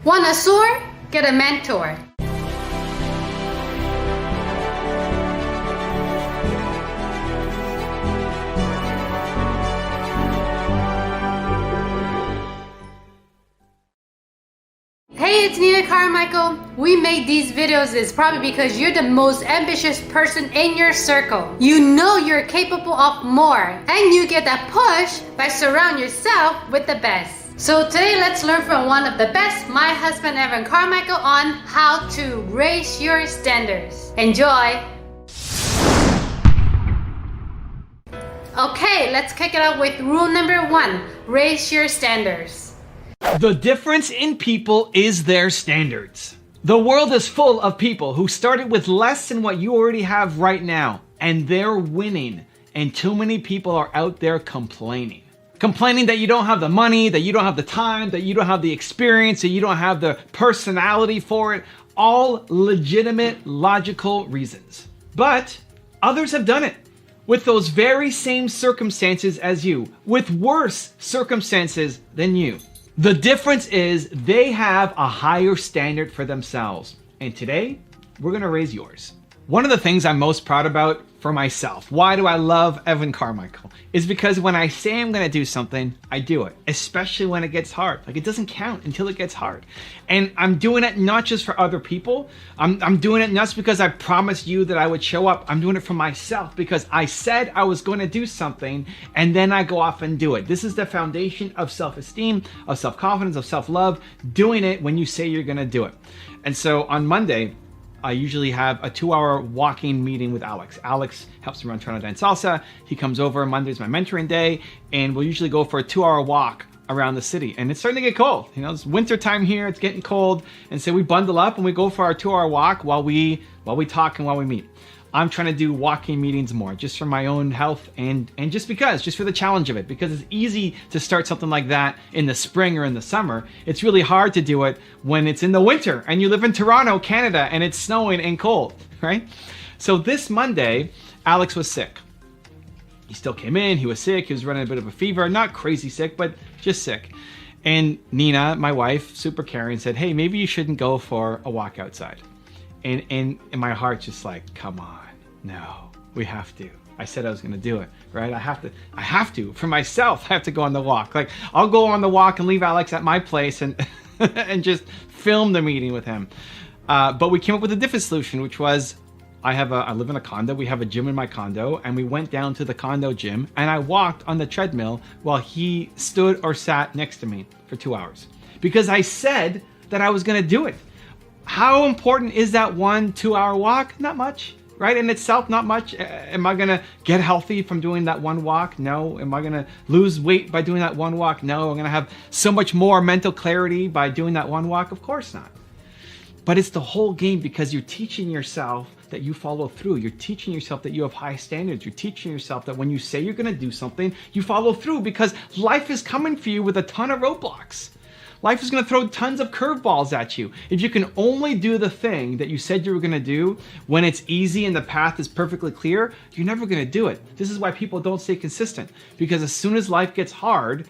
Want a sword? Get a mentor. Hey, it's Nina Carmichael. We made these videos is probably because you're the most ambitious person in your circle. You know you're capable of more, and you get that push by surrounding yourself with the best. So today let's learn from one of the best, my husband Evan Carmichael, on how to raise your standards. Enjoy! Okay, let's kick it off with rule number 1. Raise your standards. The difference in people is their standards. The world is full of people who started with less than what you already have right now, and they're winning. And too many people are out there complaining. Complaining that you don't have the money, that you don't have the time, that you don't have the experience, that you don't have the personality for it. All legitimate, logical reasons. But others have done it with those very same circumstances as you, with worse circumstances than you. The difference is they have a higher standard for themselves. And today, we're gonna raise yours. One of the things I'm most proud about for myself, why do I love Evan Carmichael, is because when I say I'm gonna do something, I do it, especially when it gets hard. Like, it doesn't count until it gets hard. And I'm doing it not just for other people. I'm doing it not just because I promised you that I would show up. I'm doing it for myself because I said I was gonna do something and then I go off and do it. This is the foundation of self-esteem, of self-confidence, of self-love, doing it when you say you're gonna do it. And so on Monday, I usually have a 2-hour walking meeting with Alex. Alex helps me run Toronto Dance Salsa. He comes over. Monday's my mentoring day, and we'll usually go for a 2-hour walk around the city. And it's starting to get cold. You know, it's winter time here. It's getting cold, and so we bundle up and we go for our 2-hour walk while we talk and while we meet. I'm trying to do walking meetings more, just for my own health and just for the challenge of it, because it's easy to start something like that in the spring or in the summer. It's really hard to do it when it's in the winter and you live in Toronto, Canada, and it's snowing and cold, right? So this Monday, Alex was sick. He still came in, he was sick, he was running a bit of a fever, not crazy sick, but just sick. And Nina, my wife, super caring, said, hey, maybe you shouldn't go for a walk outside. And in my heart, just like, come on, no, we have to. I said I was going to do it, right? I have to, for myself, I have to go on the walk. Like, I'll go on the walk and leave Alex at my place and, and just film the meeting with him. But we came up with a different solution, which was, I live in a condo. We have a gym in my condo, and we went down to the condo gym and I walked on the treadmill while he stood or sat next to me for 2 hours because I said that I was going to do it. How important is that 1-2 hour walk? Not much, right? In itself, not much. Am I gonna get healthy from doing that one walk? No. Am I gonna lose weight by doing that one walk? No. I'm gonna have so much more mental clarity by doing that one walk? Of course not. But it's the whole game because you're teaching yourself that you follow through. You're teaching yourself that you have high standards. You're teaching yourself that when you say you're gonna do something, you follow through because life is coming for you with a ton of roadblocks. Life is going to throw tons of curveballs at you. If you can only do the thing that you said you were going to do when it's easy and the path is perfectly clear, you're never going to do it. This is why people don't stay consistent. Because as soon as life gets hard,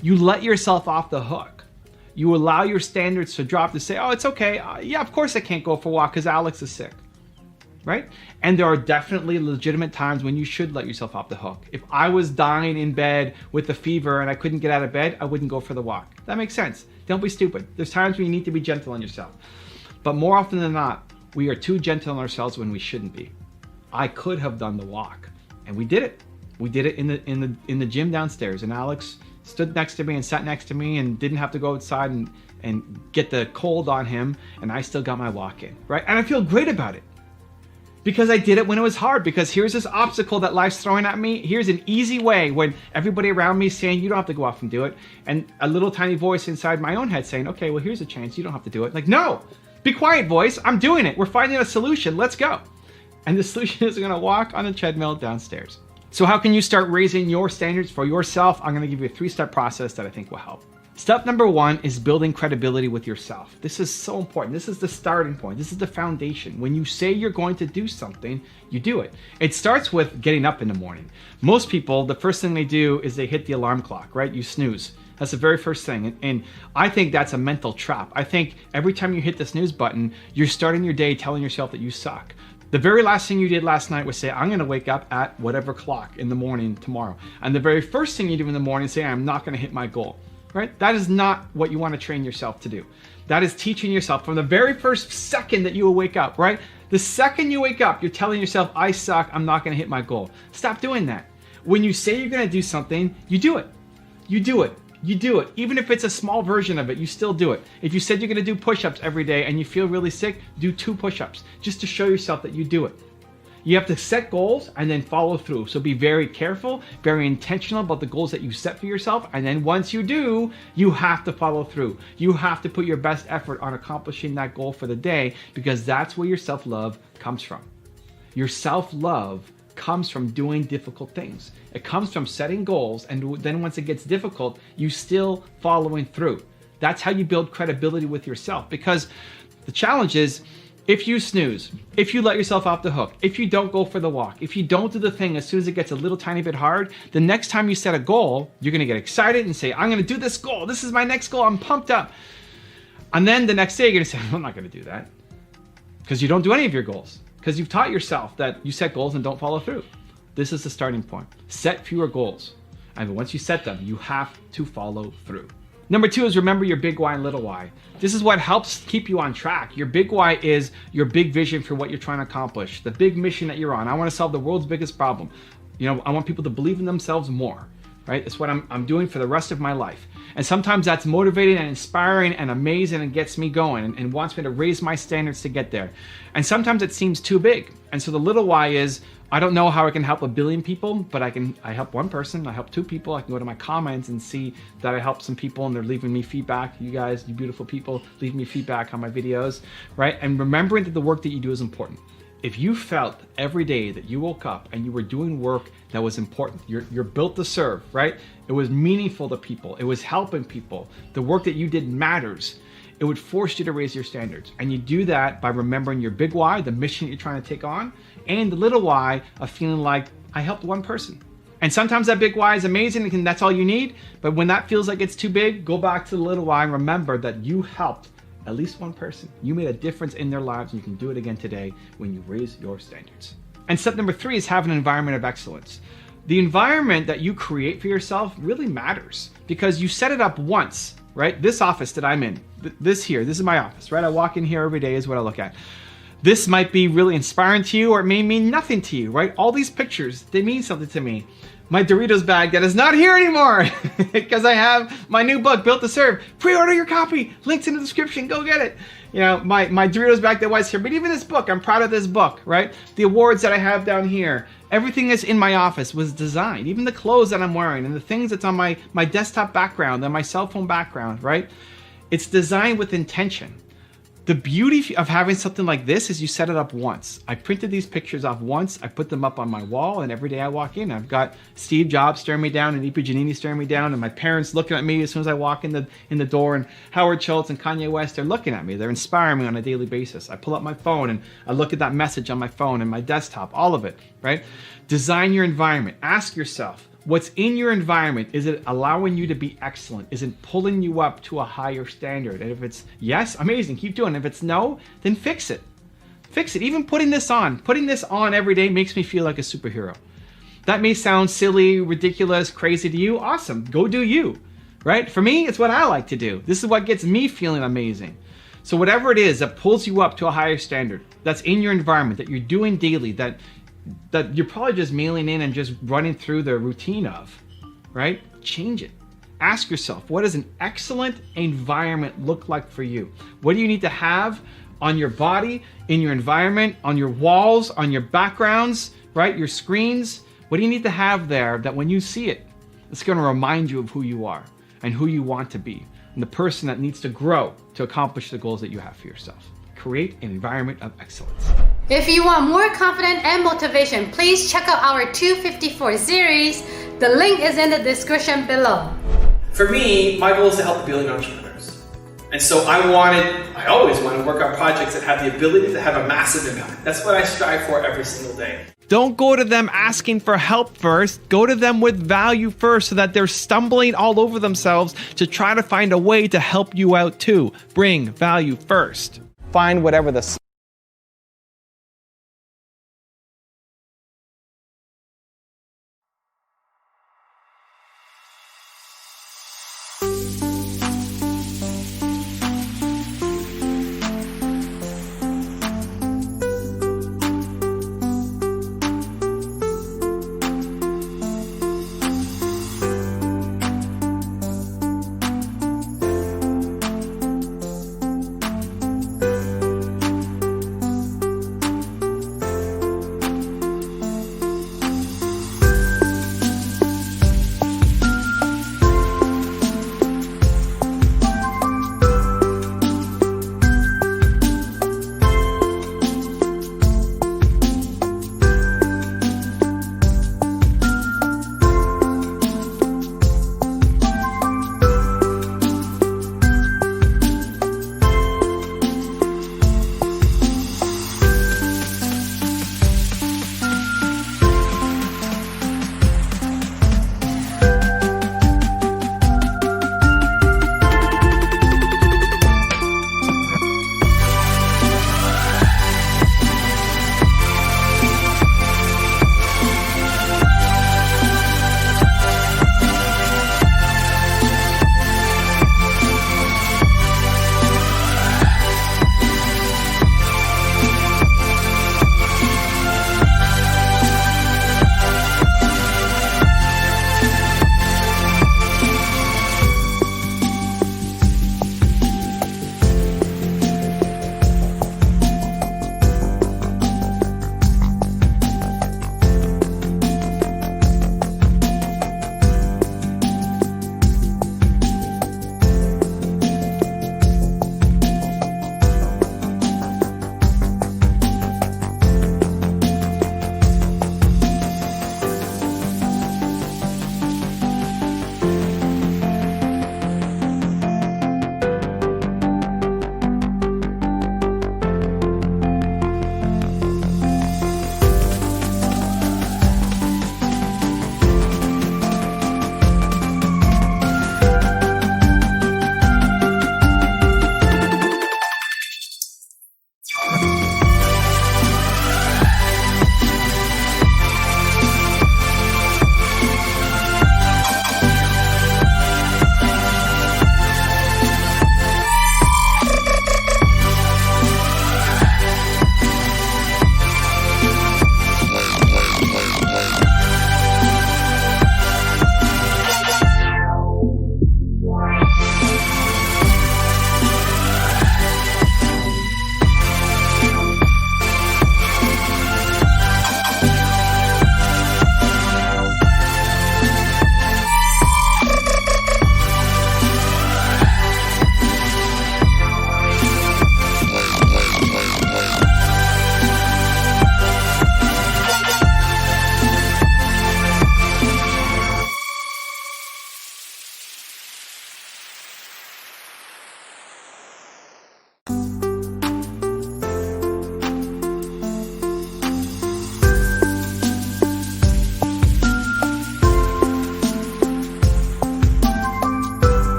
you let yourself off the hook. You allow your standards to drop to say, oh, it's okay. Yeah, of course I can't go for a walk because Alex is sick. Right? And there are definitely legitimate times when you should let yourself off the hook. If I was dying in bed with a fever and I couldn't get out of bed, I wouldn't go for the walk. That makes sense. Don't be stupid. There's times when you need to be gentle on yourself. But more often than not, we are too gentle on ourselves when we shouldn't be. I could have done the walk, and we did it. We did it in the gym downstairs, and Alex stood next to me and sat next to me and didn't have to go outside and get the cold on him, and I still got my walk in, right? And I feel great about it. Because I did it when it was hard, because here's this obstacle that life's throwing at me. Here's an easy way when everybody around me is saying, you don't have to go off and do it. And a little tiny voice inside my own head saying, okay, well, here's a chance. You don't have to do it. Like, no, be quiet, voice. I'm doing it. We're finding a solution. Let's go. And the solution is going to walk on the treadmill downstairs. So how can you start raising your standards for yourself? I'm going to give you a 3-step process that I think will help. Step number 1 is building credibility with yourself. This is so important. This is the starting point. This is the foundation. When you say you're going to do something, you do it. It starts with getting up in the morning. Most people, the first thing they do is they hit the alarm clock, right? You snooze. That's the very first thing. And I think that's a mental trap. I think every time you hit the snooze button, you're starting your day telling yourself that you suck. The very last thing you did last night was say, I'm going to wake up at whatever clock in the morning tomorrow. And the very first thing you do in the morning is say, I'm not going to hit my goal, right? That is not what you want to train yourself to do. That is teaching yourself from the very first second that you will wake up, right? The second you wake up, you're telling yourself, I suck, I'm not going to hit my goal. Stop doing that. When you say you're going to do something, you do it. You do it. You do it. Even if it's a small version of it, you still do it. If you said you're going to do push-ups every day and you feel really sick, do 2 push-ups just to show yourself that you do it. You have to set goals and then follow through. So be very careful, very intentional about the goals that you set for yourself. And then once you do, you have to follow through. You have to put your best effort on accomplishing that goal for the day, because that's where your self-love comes from. Your self-love comes from doing difficult things. It comes from setting goals, and then once it gets difficult, you still following through. That's how you build credibility with yourself, because the challenge is, if you snooze, if you let yourself off the hook, if you don't go for the walk, if you don't do the thing as soon as it gets a little tiny bit hard, the next time you set a goal, you're gonna get excited and say, I'm gonna do this goal. This is my next goal. I'm pumped up. And then the next day you're gonna say, I'm not gonna do that. Because you don't do any of your goals. Because you've taught yourself that you set goals and don't follow through. This is the starting point. Set fewer goals. And once you set them, you have to follow through. Number 2 is remember your big why and little why. This is what helps keep you on track. Your big why is your big vision for what you're trying to accomplish, the big mission that you're on. I want to solve the world's biggest problem. I want people to believe in themselves more, right? It's what I'm doing for the rest of my life. And sometimes that's motivating and inspiring and amazing and gets me going and wants me to raise my standards to get there. And sometimes it seems too big. And so the little why is, I don't know how I can help 1 billion people, but I help 1 person, I help 2 people. I can go to my comments and see that I helped some people and they're leaving me feedback. You guys, you beautiful people, leave me feedback on my videos, right? And remembering that the work that you do is important. If you felt every day that you woke up and you were doing work that was important, you're built to serve, right? It was meaningful to people. It was helping people. The work that you did matters. It would force you to raise your standards. And you do that by remembering your big why, the mission you're trying to take on, and the little why of feeling like I helped 1 person. And sometimes that big why is amazing and that's all you need. But when that feels like it's too big, go back to the little why and remember that you helped at least 1 person. You made a difference in their lives, and you can do it again today when you raise your standards. And step number 3 is have an environment of excellence. The environment that you create for yourself really matters, because you set it up once, right? This office that I'm in, this is my office, right? I walk in here every day is what I look at. This might be really inspiring to you, or it may mean nothing to you, right? All these pictures, they mean something to me. My Doritos bag that is not here anymore because I have my new book, Built to Serve. Pre-order your copy. Links in the description. Go get it. My Doritos bag that was here. But even this book, I'm proud of this book, right? The awards that I have down here. Everything that's in my office was designed. Even the clothes that I'm wearing and the things that's on my desktop background and my cell phone background, right? It's designed with intention. The beauty of having something like this is you set it up once. I printed these pictures off once, I put them up on my wall, and every day I walk in, I've got Steve Jobs staring me down and Ipa Giannini staring me down, and my parents looking at me as soon as I walk in the door, and Howard Schultz and Kanye West, they're looking at me. They're inspiring me on a daily basis. I pull up my phone and I look at that message on my phone and my desktop, all of it, right? Design your environment. Ask yourself, what's in your environment, is it allowing you to be excellent? Is it pulling you up to a higher standard? And if it's yes, amazing, keep doing it. If it's no, then fix it. Fix it. Even putting this on every day makes me feel like a superhero. That may sound silly, ridiculous, crazy to you. Awesome, go do you, right? For me, it's what I like to do. This is what gets me feeling amazing. So whatever it is that pulls you up to a higher standard, that's in your environment, that you're doing daily, that you're probably just mailing in and just running through the routine of, right? Change it. Ask yourself, what does an excellent environment look like for you? What do you need to have on your body, in your environment, on your walls, on your backgrounds, right? Your screens. What do you need to have there that when you see it, it's going to remind you of who you are and who you want to be and the person that needs to grow to accomplish the goals that you have for yourself. Create an environment of excellence. If you want more confidence and motivation, please check out our 254 series. The link is in the description below. For me, my goal is to help a billion entrepreneurs. And so I always want to work on projects that have the ability to have a massive impact. That's what I strive for every single day. Don't go to them asking for help first. Go to them with value first so that they're stumbling all over themselves to try to find a way to help you out too. Bring value first. Find whatever the